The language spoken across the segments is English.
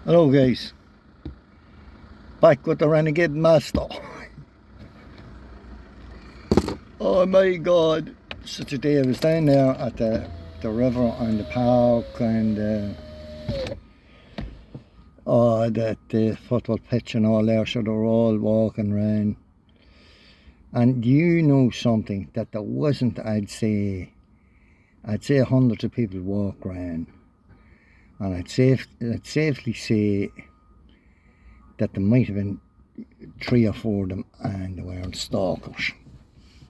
Hello guys, back with the Renegade Master. Oh my god, such a day. I was down there at the river and the park and the football pitch and all there, so they were all walking around. And you know something, that there wasn't, I'd say hundreds of people walk around, and I'd safely say that there might have been 3 or 4 of them, and they weren't stalkers.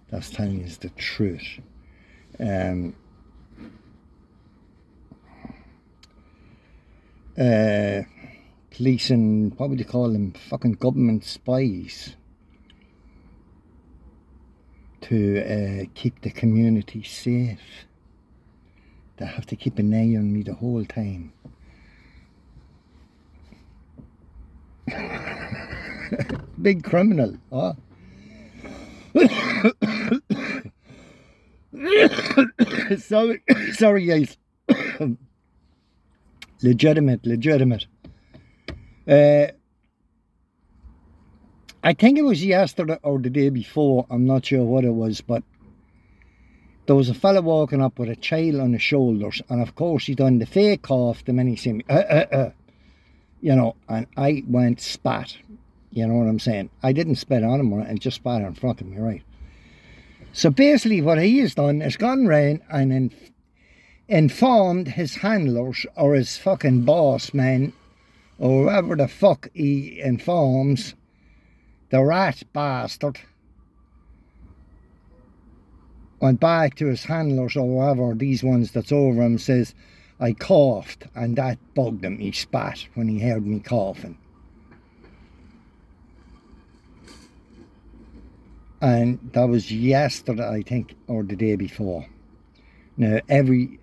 That's telling you the truth. Police and what would you call them? Fucking government spies to keep the community safe. They have to keep an eye on me the whole time. Big criminal, huh? sorry guys. legitimate. I think it was yesterday or the day before, I'm not sure what it was, but there was a fella walking up with a child on his shoulders, and of course he done the fake cough the minute he seen me, you know, and I went spat, you know what I'm saying? I didn't spit on him, and just spat in front of me, right? So basically what he has done is gone round and informed his handlers or his fucking boss man, or whoever the fuck he informs, the rat bastard, went back to his handlers or whoever, these ones that's over him, says, I coughed, and that bugged him. He spat when he heard me coughing. And that was yesterday, I think, or the day before. Now, every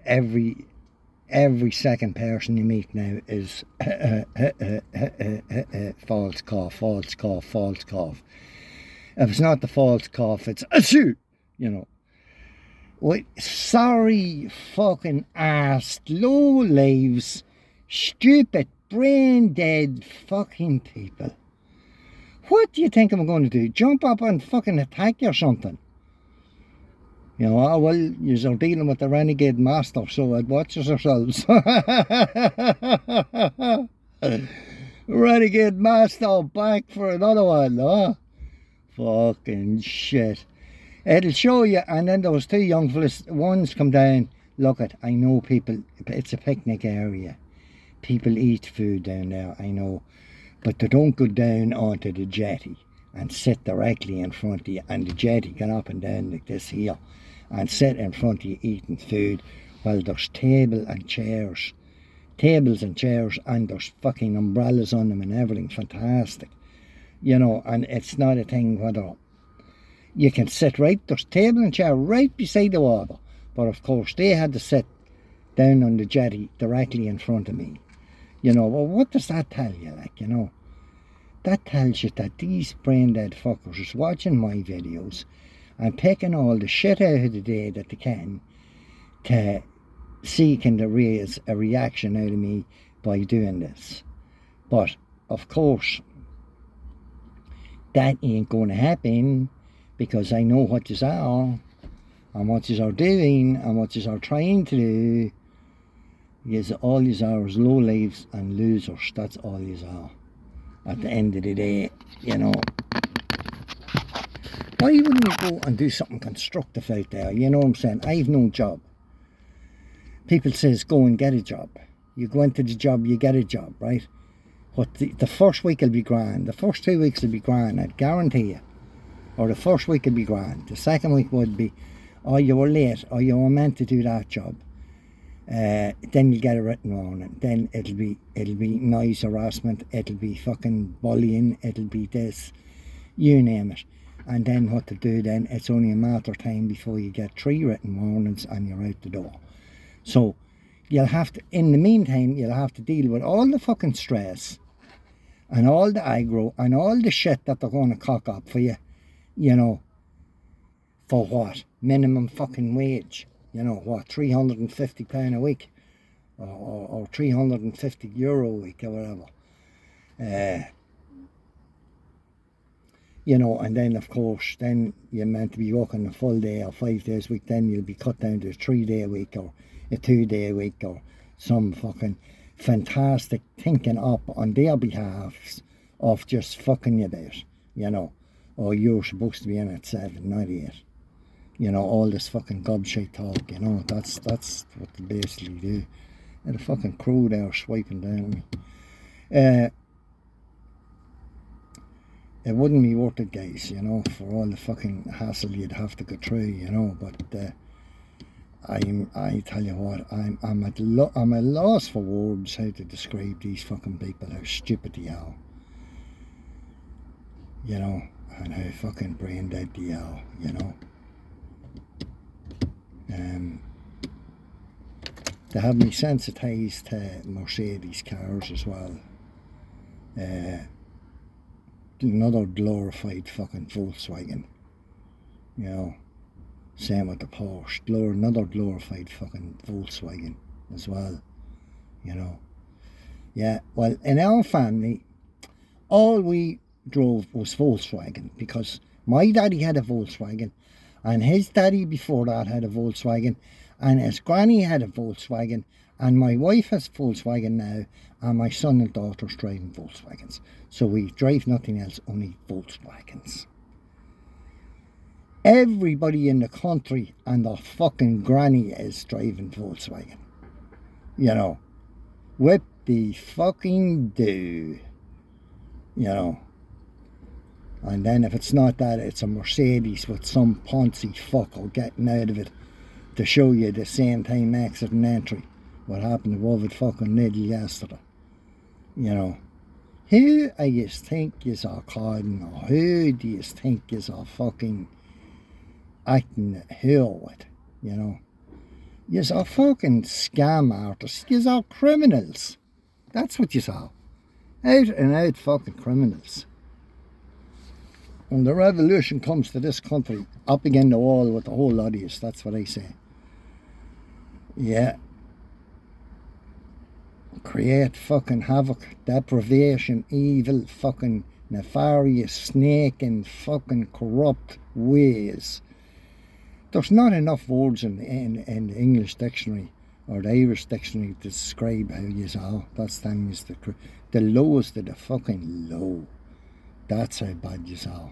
second person you meet now is false cough. If it's not the false cough, it's achoo, you know. Wait, sorry fucking ass, low lives, stupid, brain dead fucking people. What do you think I'm going to do? Jump up and fucking attack you or something? You know, oh, well, you're dealing with the Renegade Master, so I'd watch yourselves. Renegade Master back for another one, huh? Fucking shit. It'll show you, and then there was 2 young fellas, one's come down, look at, I know people, it's a picnic area. People eat food down there, I know. But they don't go down onto the jetty and sit directly in front of you, and the jetty going up and down like this here, and sit in front of you eating food while there's tables and chairs, and there's fucking umbrellas on them and everything, fantastic. You know, and it's not a thing whether you can sit right, there's table and chair right beside the water, but of course they had to sit down on the jetty directly in front of me. You know, well, what does that tell you, like, you know? That tells you that these brain dead fuckers is watching my videos and picking all the shit out of the day that they can to see can they raise a reaction out of me by doing this. But, of course, that ain't going to happen, because I know what yous are, and what yous are doing, and what yous are trying to do. All yous are is low lives and losers. That's all yous are. At the end of the day, you know. Why wouldn't you go and do something constructive out there? You know what I'm saying? I've no job. People says go and get a job. You go into the job, you get a job, right? But the first week will be grand. The first 2 weeks will be grand, I'd guarantee you. Or the first week will be grand. The second week would be, oh, you were late, or you were meant to do that job. Then you get a written warning. Then it'll be noise harassment, it'll be fucking bullying, it'll be this, you name it. And then what to do then, it's only a matter of time before you get 3 written warnings and you're out the door. So you'll have to, in the meantime, you'll have to deal with all the fucking stress and all the aggro and all the shit that they're going to cock up for you, you know, for what? Minimum fucking wage. You know, what, £350 a week? Or €350 a week or whatever. You know, and then of course, then you're meant to be working a full day or 5 days a week, then you'll be cut down to a 3-day a week or a 2-day a week or some fucking fantastic thinking up on their behalf of just fucking you about, you know. Or you're supposed to be in at 7, not 8. You know, all this fucking gobshite talk, you know, that's what they basically do. And the fucking crew there swiping down on me. It wouldn't be worth it, guys, you know, for all the fucking hassle you'd have to go through, you know, but I tell you what, I'm at a loss for words how to describe these fucking people, how stupid they are, you know, and how fucking brain dead they are, you know. They have me sensitised to Mercedes cars as well. Another glorified fucking Volkswagen, you know. Same with the Porsche, another glorified fucking Volkswagen as well, you know. Yeah, well, in our family, all we drove was Volkswagen, because my daddy had a Volkswagen, and his daddy before that had a Volkswagen, and his granny had a Volkswagen, and my wife has a Volkswagen now, and my son and daughter's driving Volkswagens. So we drive nothing else, only Volkswagens. Everybody in the country and their fucking granny is driving Volkswagen. You know, whip the fucking do. You know. And then if it's not that, it's a Mercedes with some poncy fucker getting out of it to show you the same time exit and entry. What happened above it fucking Lidl yesterday. You know. Who do you think is our calling, or who do you think is our fucking acting the hell with, you know? Yous are fucking scam artists. Yous are criminals. That's what yous are. Out and out fucking criminals. When the revolution comes to this country, up against the wall with the whole lot of yous, that's what I say. Yeah. Create fucking havoc, deprivation, evil, fucking nefarious, snaking, fucking corrupt ways. There's not enough words in the English dictionary or the Irish dictionary to describe how yous are. That's them is the lowest of the fucking low. That's how bad yous are.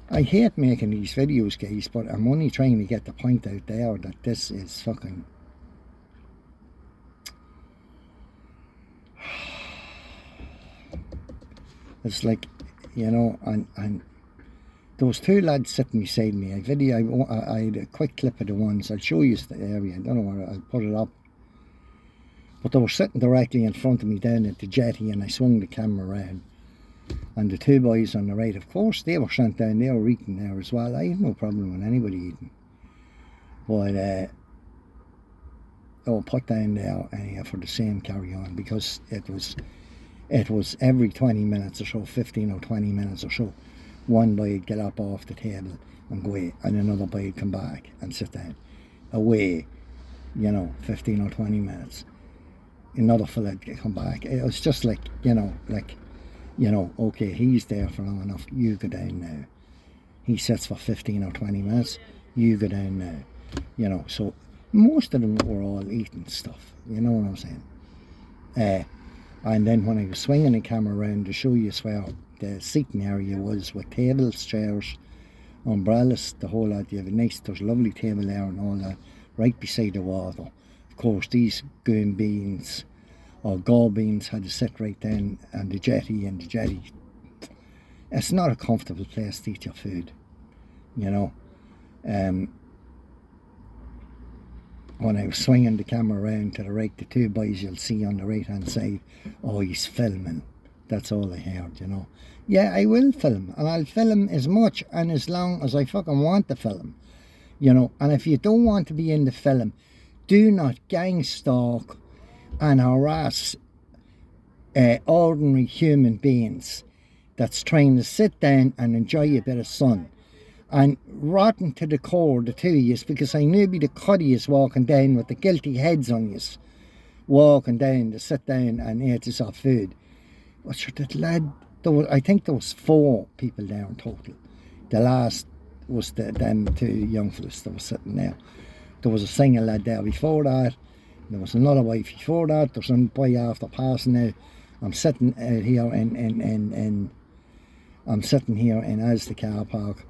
I hate making these videos, guys, but I'm only trying to get the point out there that this is fucking... It's like, you know, and those two lads sitting beside me, I had a quick clip of the ones, I'll show you the area, I don't know where, I'll put it up. But they were sitting directly in front of me down at the jetty, and I swung the camera around. And the two boys on the right, of course, they were sent down, they were eating there as well. I had no problem with anybody eating. But they were put down there anyhow for the same carry on, because it was every 20 minutes or so, 15 or 20 minutes or so, one boy would get up off the table and go away, and another boy would come back and sit down. Away, you know, 15 or 20 minutes. Another fella would come back. It was just like, you know, okay, he's there for long enough, you go down now. He sits for 15 or 20 minutes, you go down now. You know, so most of them were all eating stuff, you know what I'm saying? And then when I was swinging the camera around to show you where the seating area was, with tables, chairs, umbrellas, the whole lot, you have there's a lovely table there and all that, right beside the water. Of course, these goon beans or gall beans had to sit right down on the jetty, and the jetty, it's not a comfortable place to eat your food, you know. When I was swinging the camera around to the right, the two boys you'll see on the right hand side, oh, he's filming. That's all I heard, you know. Yeah, I will film, and I'll film as much and as long as I fucking want to film, you know. And if you don't want to be in the film, do not gang stalk and harass ordinary human beings that's trying to sit down and enjoy a bit of sun. And rotten to the core, the two of yous, because I knew be the cuddies walking down with the guilty heads on yous, walking down to sit down and eat us off food. But sure, that lad, I think there was 4 people there in total. The last was them 2 young fellas that were sitting there. There was a single lad there before that. There was another wife before that. There's one boy after passing now. I'm sitting out here in I'm sitting here in Asda car park,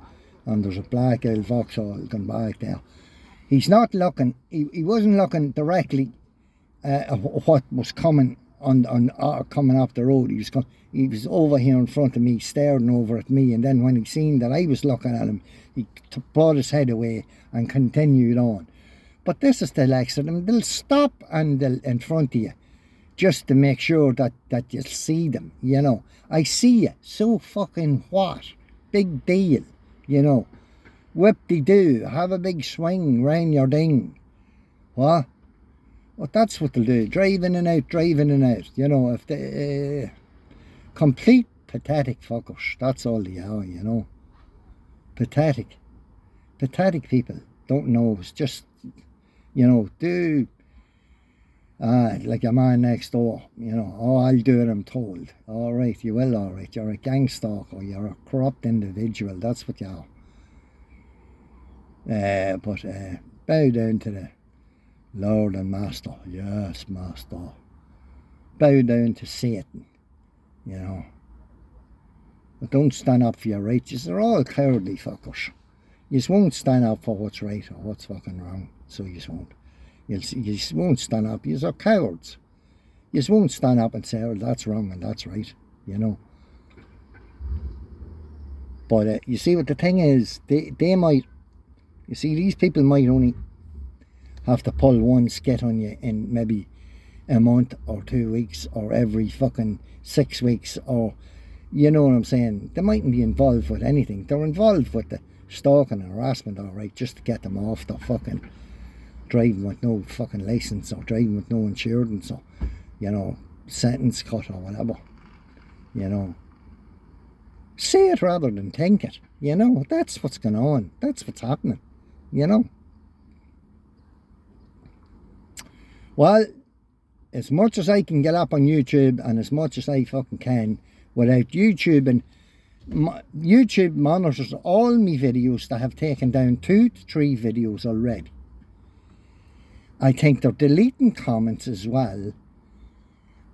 and there's a black old Vauxhall going back there. He's not looking. He wasn't looking directly at what was coming coming off the road. He was over here in front of me, staring over at me, and then when he seen that I was looking at him, he brought his head away and continued on. But this is the likes of them. They'll stop and they'll in front of you just to make sure that you see them, you know. I see you, so fucking what? Big deal, you know. Whip-de-doo, have a big swing round your ding. What? Well, that's what they'll do. Driving and out, you know. If they complete pathetic fuckers, that's all they are, you know. Pathetic people. Don't know. It's just, you know, like a man next door, you know. Oh, I'll do what I'm told. All right, you will. All right, you're a gang stalker. You're a corrupt individual. That's what you are. But bow down to the Lord and Master. Yes, Master. Bow down to Satan, you know. But don't stand up for your rights. They're all cowardly fuckers. You just won't stand up for what's right or what's fucking wrong. So you just won't. You just won't stand up. You're cowards. You just won't stand up and say, oh, that's wrong and that's right, you know. But you see what the thing is, they might, you see, these people might only have to pull one skit on you in maybe a month or 2 weeks or every fucking 6 weeks, or, you know what I'm saying. They mightn't be involved with anything. They're involved with the stalking and harassment, all right, just to get them off the fucking driving with no fucking license or driving with no insurance or, you know, sentence cut or whatever, you know. Say it rather than think it, you know. That's what's going on. That's what's happening, you know. Well, as much as I can get up on YouTube and as much as I fucking can without YouTube, and YouTube monitors all my videos that have taken down 2 to 3 videos already. I think they're deleting comments as well,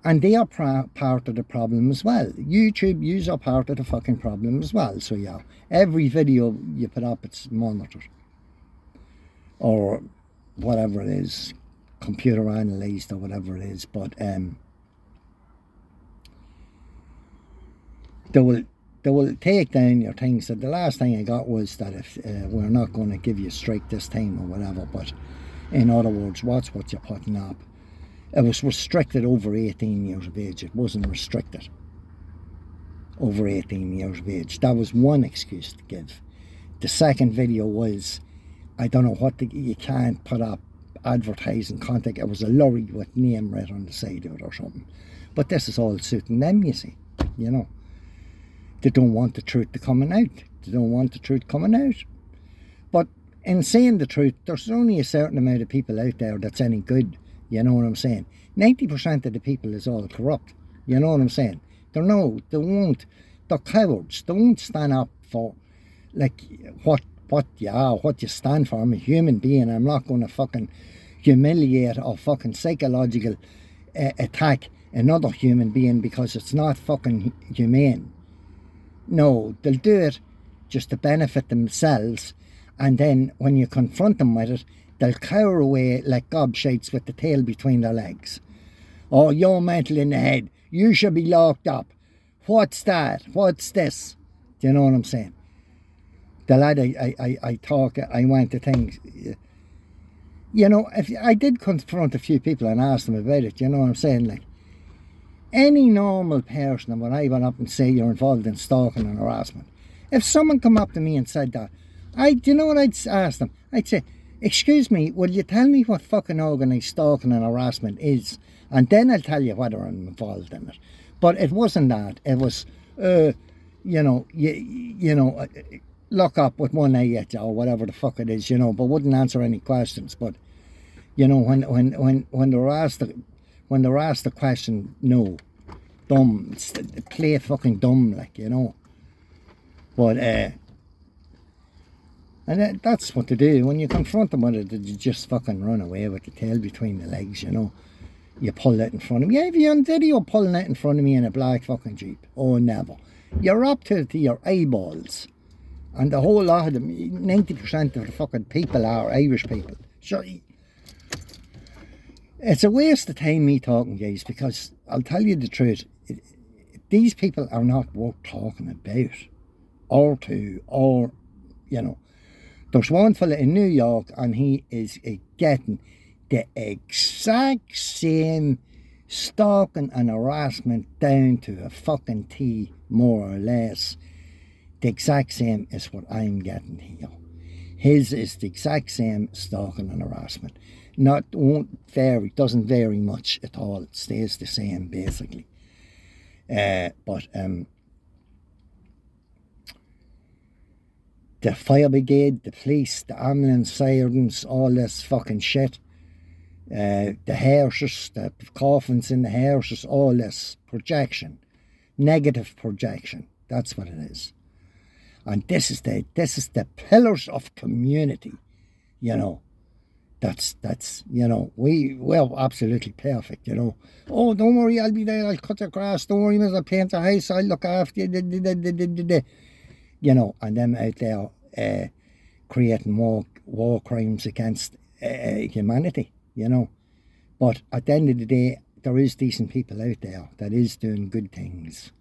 and they are part of the problem as well. YouTube, you are part of the fucking problem as well. So yeah, every video you put up, it's monitored or whatever it is, computer analysed or whatever it is. But they will take down your things. So the last thing I got was that if we're not going to give you a strike this time or whatever, but in other words, watch what you're putting up. It was restricted over 18 years of age. It wasn't restricted over 18 years of age. That was one excuse to give. The second video was, I don't know what, you can't put up advertising content. It was a lorry with name right on the side of it or something. But this is all suiting them, you see, you know. They don't want the truth to coming out. They don't want the truth coming out. But in saying the truth, there's only a certain amount of people out there that's any good. You know what I'm saying? 90% of the people is all corrupt. You know what I'm saying? They won't. They're cowards. They won't stand up for, like, what you are, what you stand for. I'm a human being. I'm not going to fucking humiliate or fucking psychological attack another human being because it's not fucking humane. No, they'll do it just to benefit themselves, and then when you confront them with it, they'll cower away like gobshites with the tail between their legs. Oh, you're mental in the head. You should be locked up. What's that? What's this? Do you know what I'm saying? The lad I went to things, you know, if I did confront a few people and ask them about it, you know what I'm saying? Like, any normal person, and when I went up and say you're involved in stalking and harassment, if someone come up to me and said that, do you know what I'd ask them? I'd say, excuse me, will you tell me what fucking organised stalking and harassment is? And then I'll tell you whether I'm involved in it. But it wasn't that. It was, you know, look up with one eye at you or whatever the fuck it is, you know, but wouldn't answer any questions. But, you know, when they were asked when they're asked the question, no. Dumb. Play fucking dumb, like, you know. But, and that's what they do. When you confront them with it, they just fucking run away with the tail between the legs, you know. You pull it in front of me. Have you on video pulling it in front of me in a black fucking Jeep? Oh, never. You're up to your eyeballs. And the whole lot of them, 90% of the fucking people are Irish people. So, it's a waste of time me talking, guys, because I'll tell you the truth. These people are not worth talking about. Or to, or, you know. There's one fella in New York, and he is getting the exact same stalking and harassment down to a fucking T, more or less. The exact same as what I'm getting here. His is the exact same stalking and harassment. Won't vary, doesn't vary much at all. It stays the same basically. The fire brigade, the police, the ambulance sirens, all this fucking shit. The hearses, the coffins in the hearses, all this projection. Negative projection. That's what it is. And this is the pillars of community, you know. That's you know, we're absolutely perfect, you know. Oh, don't worry, I'll be there, I'll cut the grass, don't worry, I'll paint the house, I'll look after you, you know, and them out there creating war crimes against humanity, you know. But at the end of the day, there is decent people out there that is doing good things.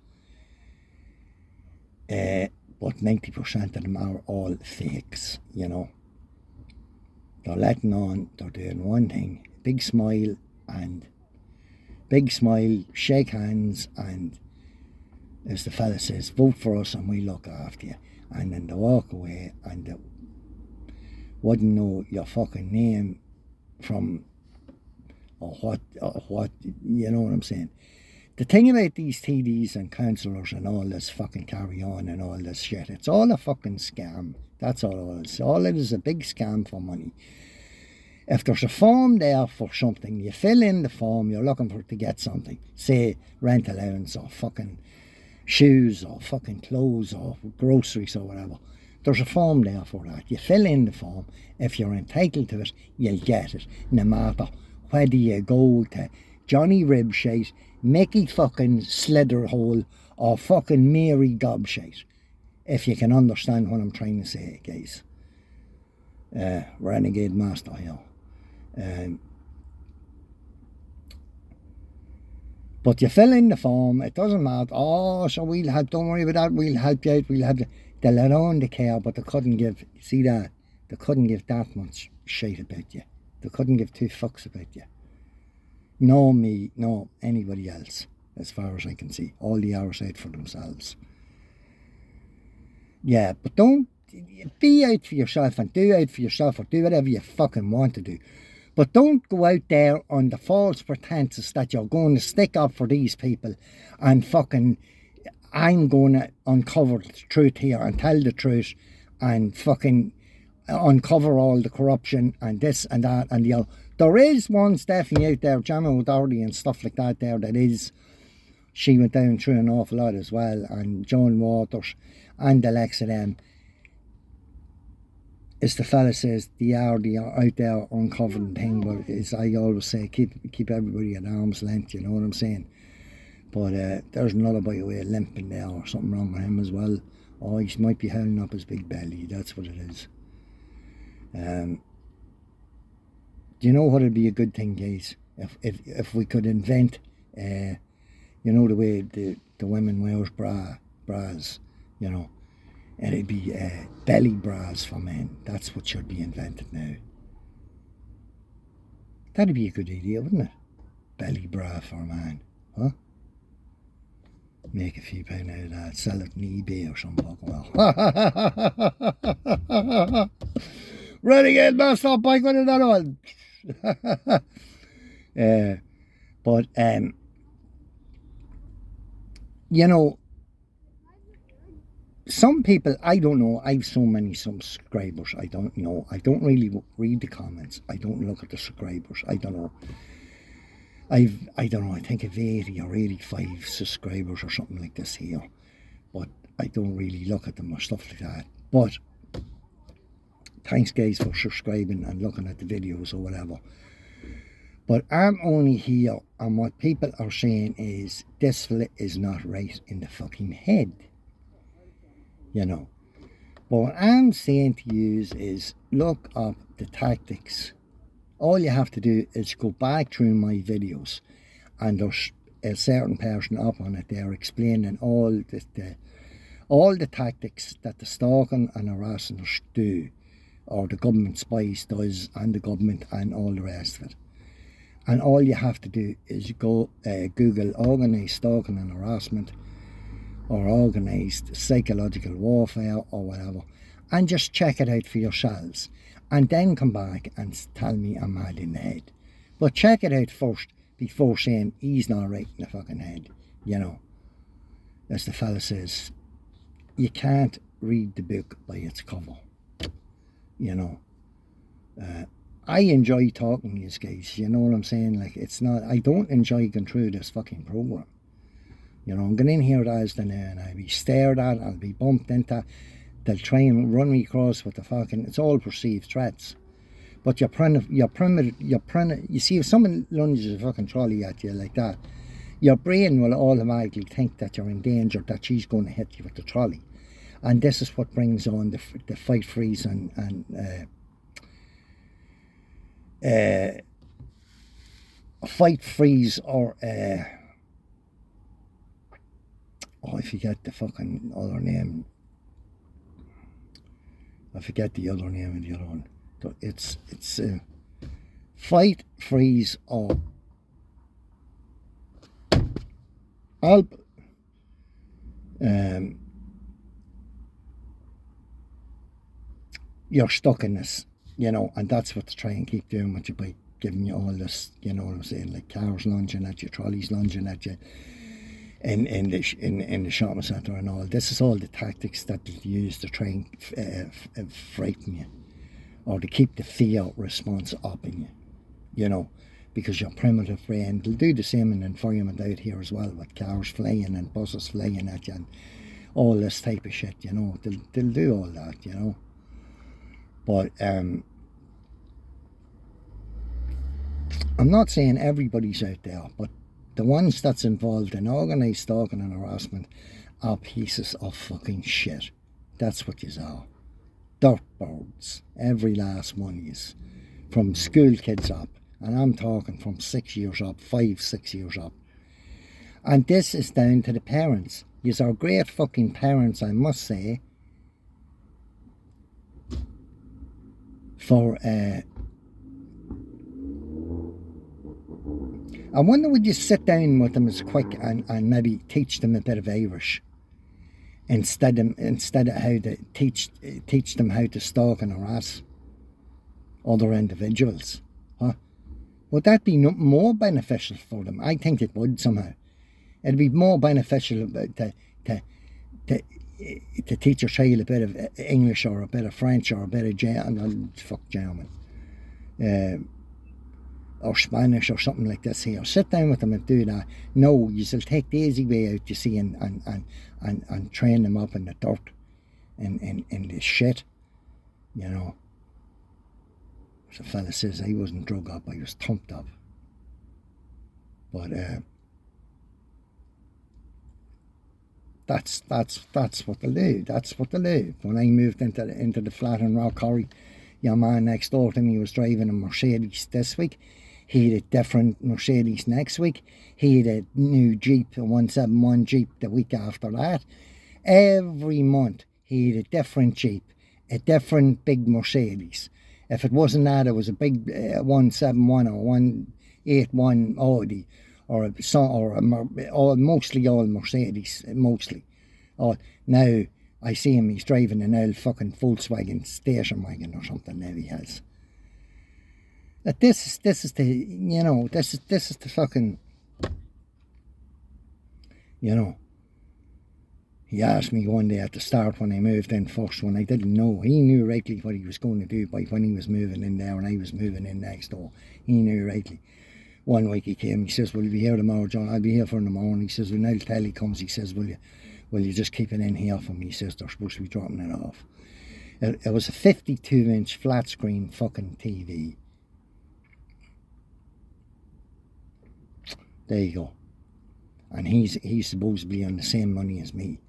But 90% of them are all fakes, you know. They're letting on, they're doing one thing, big smile, shake hands, and as the fella says, vote for us and we look after you. And then they walk away and they wouldn't know your fucking name from or what, you know what I'm saying. The thing about these TDs and councillors and all this fucking carry on and all this shit, it's all a fucking scam. That's all it is. All it is a big scam for money. If there's a form there for something, you fill in the form, you're looking for to get something. Say rent allowance or fucking shoes or fucking clothes or groceries or whatever. There's a form there for that. You fill in the form. If you're entitled to it, you'll get it. No matter whether you go to Johnny Ribshite, Mickey fucking Slitherhole, or fucking Mary Gobshite. If you can understand what I'm trying to say, guys. Renegade Master here. But you fill in the form, it doesn't matter. Oh, so we'll help, don't worry about that, we'll help you out, we'll help you. They let on the care, but they couldn't give, see that? They couldn't give that much shit about you. They couldn't give two fucks about you. No me, no anybody else, as far as I can see. All the hours out for themselves. Yeah, but don't be out for yourself and do out for yourself or do whatever you fucking want to do. But don't go out there on the false pretenses that you're going to stick up for these people and fucking, I'm going to uncover the truth here and tell the truth and fucking uncover all the corruption and this and that and the other. There is ones definitely out there, Gemma O'Doherty and stuff like that there, that is, she went down through an awful lot as well, and Joan Waters and the likes of them. As the fella says, they are out there uncovering thing, but as I always say, keep everybody at arm's length, you know what I'm saying? But there's another boy away limping there or something wrong with him as well. Or he might be holding up his big belly, that's what it is. Do you know what would be a good thing, guys? If we could invent, you know, the way the women wears bras, you know, and it'd be belly bras for men. That's what should be invented now. That'd be a good idea, wouldn't it? Belly bra for a man, huh? Make a few pound out of that, sell it on eBay or something. Well, Renegade Master Bike with another one. But you know, some people, I don't know, I've so many subscribers, I don't know, I don't really read the comments, I don't look at the subscribers, I don't know. I don't know, I think I've 80 or 85 subscribers or something like this here, but I don't really look at them or stuff like that. But thanks guys for subscribing and looking at the videos or whatever. But I'm only here, and what people are saying is this fella is not right in the fucking head, you know. But what I'm saying to you is look up the tactics. All you have to do is go back through my videos, and there's a certain person up on it there explaining all the tactics that the stalking and harassers do, or the government spies does, and the government and all the rest of it. And all you have to do is go Google organised stalking and harassment, or organised psychological warfare, or whatever, and just check it out for yourselves, and then come back and tell me I'm mad in the head. But check it out first before saying he's not right in the fucking head, you know. As the fella says, you can't read the book by its cover, you know. I enjoy talking to these guys, you know what I'm saying? Like, it's not, I don't enjoy going through this fucking program. You know, I'm going in here as the now, and I'll be stared at, I'll be bumped into, they'll try and run me across with the fucking, it's all perceived threats. But you see, if someone lunges a fucking trolley at you like that, your brain will automatically think that you're in danger, that she's going to hit you with the trolley. And this is what brings on the fight, freeze, and fight, freeze, or I forget the fucking other name. I forget the other name of the other one. It's fight, freeze, or you're stuck in this, you know, and that's what they try and keep doing with you by giving you all this, you know what I'm saying, like cars lunging at you, trolleys lunging at you in the shopping centre and all. This is all the tactics that they use to try and frighten you, or to keep the fear response up in you, you know, because your primitive brain, they'll do the same in environment out here as well, with cars flying and buses flying at you and all this type of shit, you know. They'll do all that, you know. But I'm not saying everybody's out there, but the ones that's involved in organised stalking and harassment are pieces of fucking shit. That's what you are. Dirtbirds. Every last one is. From school kids up. And I'm talking from 6 years up, 5, 6 years up. And this is down to the parents. Yous are great fucking parents, I must say. For I wonder, would you sit down with them as quick and maybe teach them a bit of Irish instead of how to teach them how to stalk and harass other individuals, huh? Would that be more beneficial for them? I think it would somehow. It'd be more beneficial to teach your child a bit of English or a bit of French or a bit of German, or Spanish or something like this here. Sit down with them and do that. No, you shall take the easy way out, you see, and train them up in the dirt, in the shit, you know. As a fella says, I wasn't drug up, I was thumped up. But that's what they'll do. That's what they'll do. When I moved into the flat in Rockcorry, your man next door to me was driving a Mercedes this week. He had a different Mercedes next week. He had a new Jeep, a 171 Jeep the week after that. Every month he had a different Jeep, a different big Mercedes. If it wasn't that, it was a big 171 or 181 Audi, or mostly all Mercedes, mostly. Now I see him, he's driving an old fucking Volkswagen station wagon or something now he has. This is the, you know, this is the fucking, you know. He asked me one day at the start when I moved in first, when I didn't know. He knew rightly what he was going to do by when he was moving in there and I was moving in next door. He knew rightly. one week he came, he says, will you be here tomorrow, John? I'll be here for in the morning. He says, when I'll tell he comes, he says, will you just keep it in here for me? He says, they're supposed to be dropping it off. It was a 52-inch flat screen fucking TV. There you go. And he's supposed to be on the same money as me.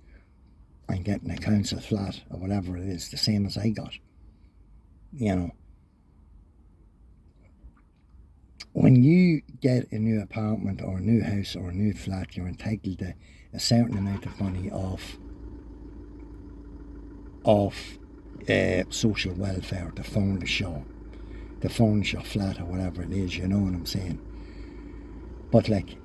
I'm getting a council flat or whatever it is, the same as I got. You know. When you get a new apartment or a new house or a new flat, you're entitled to a certain amount of money off social welfare to furnish your flat or whatever it is, you know what I'm saying? But like,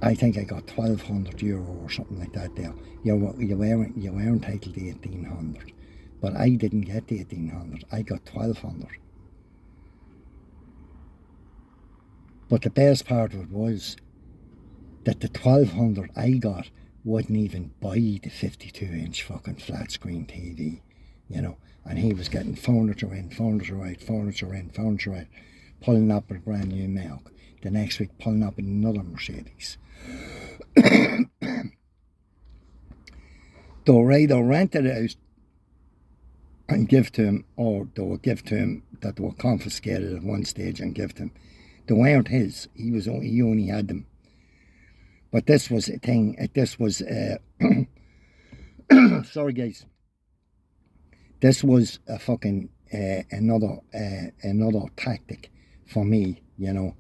I think I got €1,200 or something like that there. You were entitled to 1,800, but I didn't get the 1,800. I got 1,200. But the best part of it was that the 1,200 I got wouldn't even buy the 52-inch fucking flat screen TV, you know. And he was getting furniture in, furniture out, furniture in, furniture out, pulling up with a brand new Merc. The next week pulling up in another Mercedes. They'll either rent it out and give to him, or they will give to him that they were confiscated at one stage and give to him. They weren't his. He only had them. But this was a thing. This was sorry guys. This was a fucking another tactic for me. You know,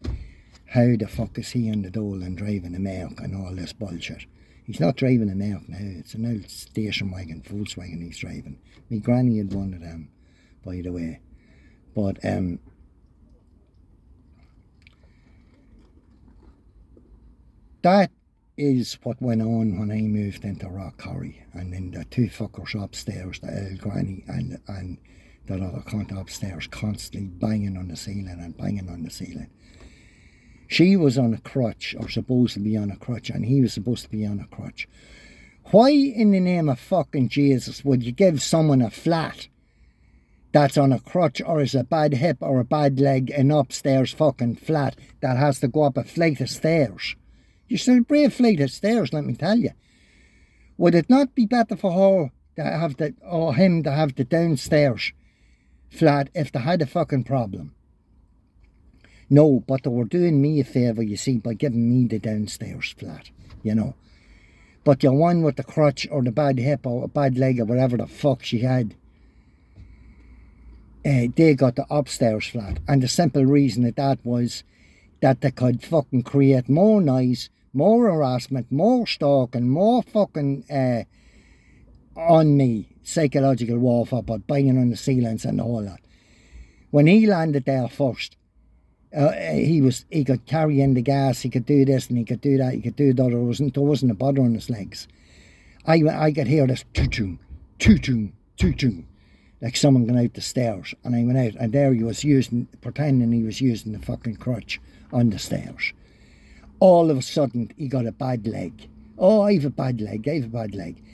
how the fuck is he on the dole and driving a Merc and all this bullshit? He's not driving a Merc now. It's an old station wagon, Volkswagen he's driving. My granny had one of them, by the way. But that is what went on when I moved into Rockcorry, and then the two fuckers upstairs, the old granny and that other cunt upstairs, constantly banging on the ceiling and banging on the ceiling. She was on a crutch, or supposed to be on a crutch, and he was supposed to be on a crutch. Why in the name of fucking Jesus would you give someone a flat that's on a crutch or is a bad hip or a bad leg an upstairs fucking flat that has to go up a flight of stairs? You should a brave flight of stairs, let me tell you. Would it not be better for her to have him to have the downstairs flat if they had a fucking problem? No, but they were doing me a favour, you see, by giving me the downstairs flat, you know. But your one with the crutch or the bad hip or a bad leg or whatever the fuck she had, they got the upstairs flat. And the simple reason that was that they could fucking create more noise, more harassment, more stalking, more fucking on me, psychological warfare, but banging on the ceilings and all that. When he landed there first, he could carry in the gas, he could do this and he could do that, he could do that. There wasn't a bother on his legs. I could hear this choo-choo, choo-choo, choo-choo, like someone going out the stairs. And I went out, and there he was pretending he was using the fucking crutch on the stairs. All of a sudden, he got a bad leg. Oh, I have a bad leg.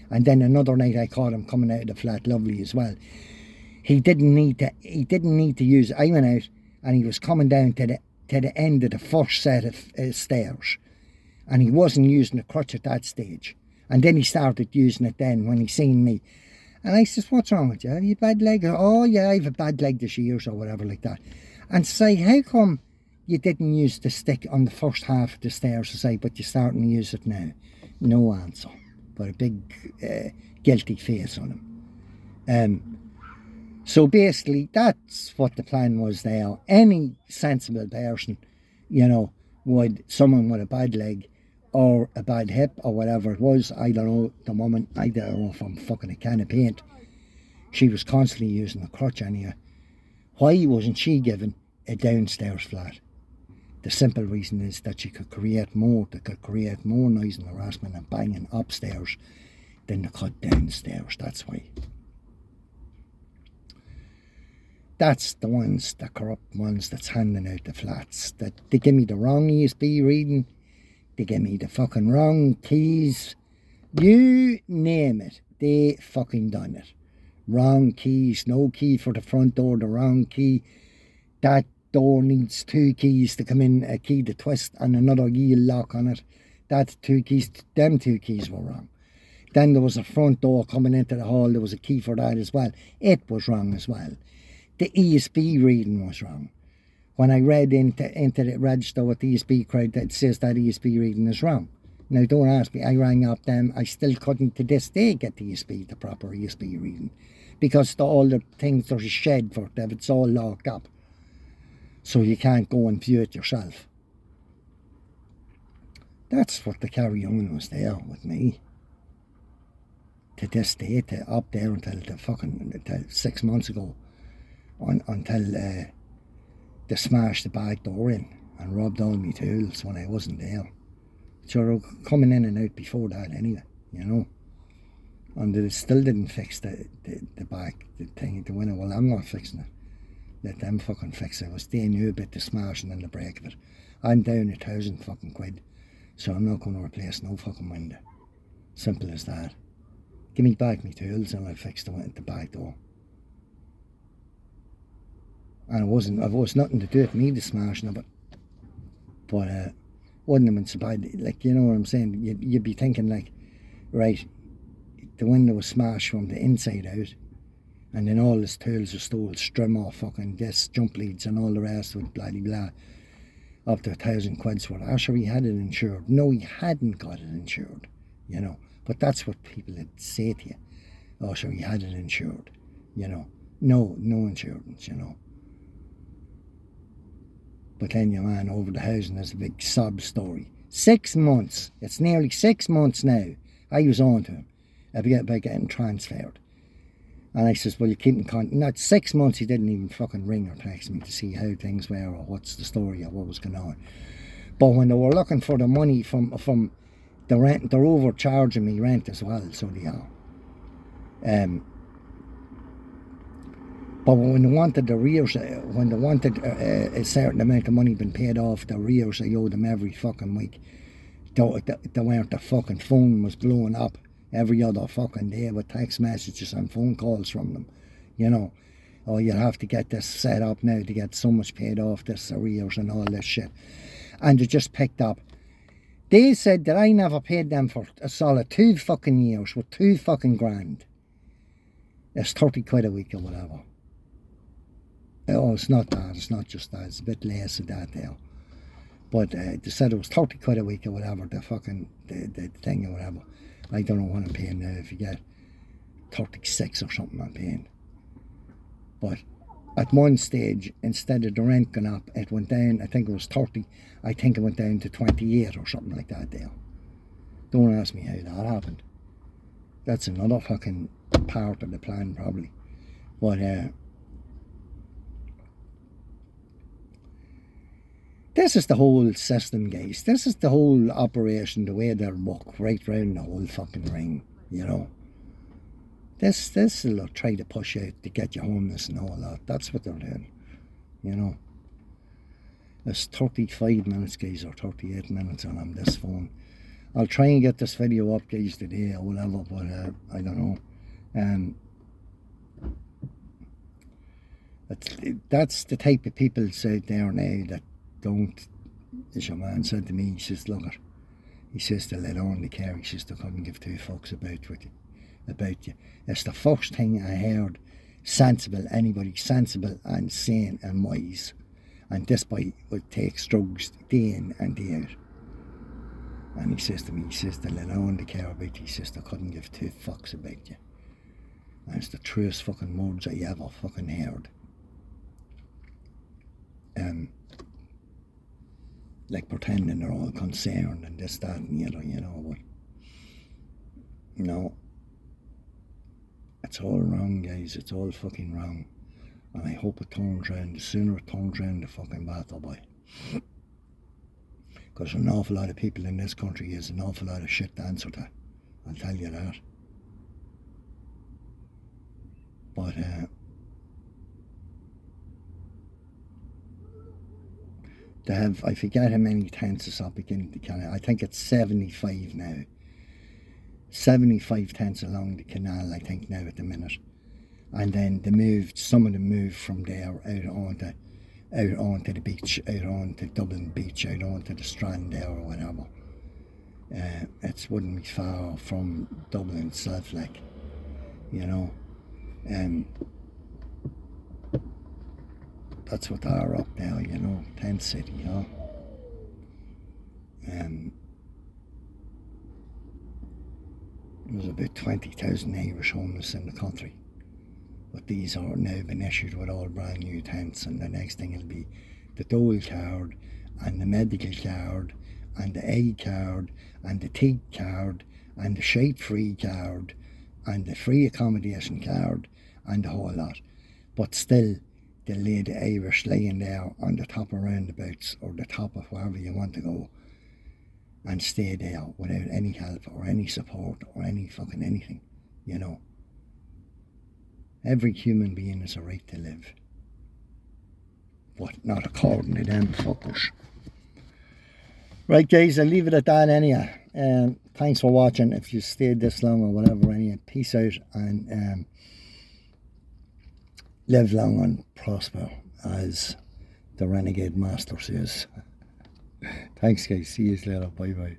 And then another night I caught him coming out of the flat, lovely as well. He didn't need to use it. I went out, and he was coming down to the end of the first set of stairs. And he wasn't using the crutch at that stage. And then he started using it then when he seen me. And I says, what's wrong with you? Have you a bad leg? Oh, yeah, I have a bad leg this year, or whatever like that. And say, how come you didn't use the stick on the first half of the stairs? To say, but you're starting to use it now. No answer. But a big guilty face on him. So basically, that's what the plan was there. Any sensible person, you know, someone with a bad leg or a bad hip or whatever it was, I don't know, the woman, I don't know, from fucking a can of paint. She was constantly using a crutch anyhow. Why wasn't she given a downstairs flat? The simple reason is that they could create more noise and harassment and banging upstairs than they could downstairs. That's why. That's the ones, the corrupt ones that's handing out the flats. That they give me the wrong ESB reading, they give me the fucking wrong keys. You name it, they fucking done it. Wrong keys, no key for the front door, the wrong key. That door needs 2 keys to come in, a key to twist and another key lock on it. That's 2 keys. Them 2 keys were wrong. Then there was a front door coming into the hall. There was a key for that as well. It was wrong as well. The ESB reading was wrong. When I read into the register what the ESB cried, it says that ESB reading is wrong. Now don't ask me, I rang up them, I still couldn't to this day get the ESB, the proper ESB reading. Because all the things there's a shed for it, it's all locked up. So you can't go and view it yourself. That's what the carry on was there with me. To this day, up there until 6 months ago. Until they smashed the back door in and robbed all my tools when I wasn't there. So they were coming in and out before that anyway, you know. And they still didn't fix the thing, the window. Well, I'm not fixing it. Let them fucking fix it. It was they knew about the smashing and the break of it. I'm down 1,000 fucking quid. So I'm not going to replace no fucking window. Simple as that. Give me back my tools and I'll fix the back door. And it was nothing to do with me, the smashing of it. But wouldn't have been so bad. Like, you know what I'm saying? You'd be thinking like, right, the window was smashed from the inside out, and then all his tools are stole, strim off fucking this, jump leads and all the rest with bloody blah, up to 1,000 quid's worth. Sure, he had it insured. No, he hadn't got it insured, you know. But that's what people would say to you. Oh, sure, he had it insured, you know. No insurance, you know. But then your man over the house, and there's a big sob story. 6 months. It's nearly 6 months now. I was on to him about getting transferred. And I says, well, you keep in contact. Not 6 months, he didn't even fucking ring or text me to see how things were or what's the story or what was going on. But when they were looking for the money from the rent, they're overcharging me rent as well, so they are. But when they wanted the arrears, when they wanted a certain amount of money being paid off, the arrears I owed them every fucking week, they weren't, the fucking phone was blowing up every other fucking day with text messages and phone calls from them, you know. Oh, you'll have to get this set up now to get so much paid off, this arrears and all this shit. And they just picked up. They said that I never paid them for a solid 2 fucking years with 2 fucking grand. It's 30 quid a week or whatever. Oh, it's not that, it's not just that, it's a bit less of that there. But they said it was 30 quid a week or whatever, the thing or whatever. I don't know what I'm paying now. If you get 36 or something I'm paying. But at one stage, instead of the rent going up, it went down. I think it was 30. I think it went down to 28 or something like that there. Don't ask me how that happened. That's another fucking part of the plan probably. But this is the whole system, guys. This is the whole operation, the way they're work right round the whole fucking ring, you know. This will try to push out to get you homeless and all that. That's what they're doing, you know. It's 35 minutes, guys, or 38 minutes on this phone. I'll try and get this video up, guys, today or whatever, but I don't know. That's the type of people out there now that don't, as your man said to me, he says, look, he says to let on the care, he says they couldn't give 2 fucks about you. It's the first thing I heard anybody sensible and sane and wise, and this boy would take drugs day in and day out. And he says to me, he says to let on the care about you, he says they couldn't give 2 fucks about you. And it's the truest fucking words I ever fucking heard. Like pretending they're all concerned and this, that and the other, you know, but no, it's all wrong, guys, it's all fucking wrong. And I hope it turns around, the sooner it turns around, the fucking better, boy. Because an awful lot of people in this country is an awful lot of shit to answer to, I'll tell you that. But they have, I forget how many tents is up again the canal. I think it's 75 now. 75 tents along the canal, I think, now at the minute. And then they moved, some of them moved from there out onto out onto the beach, out onto Dublin Beach, out onto the Strand there or whatever. It wouldn't be far from Dublin itself, like, you know. That's what they are up there, you know, tent city, you know. There's about 20,000 Irish homeless in the country, but these are now been issued with all brand new tents, and the next thing will be the Dole card and the medical card and the A card and the teeth card and the shape free card and the free accommodation card and the whole lot. But still, they'll lay the Irish laying there on the top of roundabouts or the top of wherever you want to go and stay there without any help or any support or any fucking anything, you know. Every human being has a right to live, but not according to them fuckers. Right, guys, I'll leave it at that anyhow. Thanks for watching. If you stayed this long or whatever, anyhow, peace out, and live long and prosper, as the Renegade Master says. Thanks, guys. See you later. Bye bye.